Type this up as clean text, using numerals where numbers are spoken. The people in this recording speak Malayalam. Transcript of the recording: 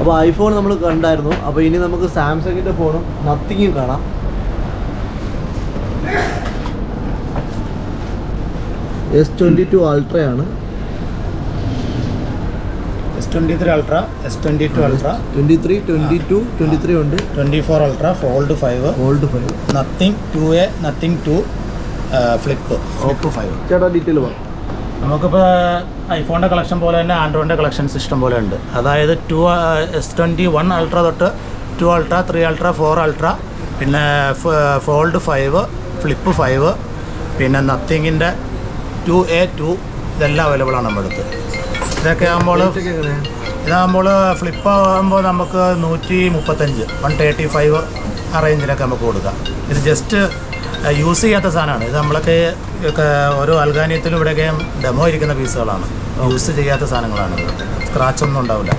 അപ്പോൾ ഐഫോൺ നമ്മൾ കണ്ടായിരുന്നു. അപ്പോൾ ഇനി നമുക്ക് സാംസങ്ങിൻ്റെ ഫോണും നത്തിങ്ങും കാണാം. S22 അൾട്രയാണ്. S23 ultra, S22 ultra, 23, 22, 23 ഉണ്ട്. 24 ultra, fold 5, nothing 2A, nothing 2, flip 5. ചേട്ടാ ഡീറ്റെയിൽ പറയാം. നമുക്കിപ്പോൾ ഐഫോണിൻ്റെ കളക്ഷൻ പോലെ തന്നെ ആൻഡ്രോയിഡിൻ്റെ കളക്ഷൻ സിസ്റ്റം പോലെ ഉണ്ട്. അതായത് S21 അൾട്ര തൊട്ട് 2 അൾട്ര, 3 അൾട്ര, 4 അൾട്ര, പിന്നെ ഫോൾഡ് 5, ഫ്ലിപ്പ് 5, പിന്നെ നത്തിങ്ങിൻ്റെ 2A, 2 ഇതെല്ലാം അവൈലബിൾ ആണ് നമ്മുടെ അടുത്ത്. ഇതൊക്കെ ഇതാകുമ്പോൾ ഫ്ലിപ്പ് ആകുമ്പോൾ നമുക്ക് 135, 135 ആ റേഞ്ചിലൊക്കെ നമുക്ക് കൊടുക്കാം. ഇത് ജസ്റ്റ് യൂസ് ചെയ്യാത്ത സാധനമാണ്. ഇത് നമ്മളൊക്കെ ഓരോ അൽഗാനിയത്തിലും ഇവിടെയൊക്കെ ഡെമോ ഇരിക്കുന്ന പീസുകളാണ്. യൂസ് ചെയ്യാത്ത സാധനങ്ങളാണ്. സ്ക്രാച്ച് ഒന്നും ഉണ്ടാവില്ല.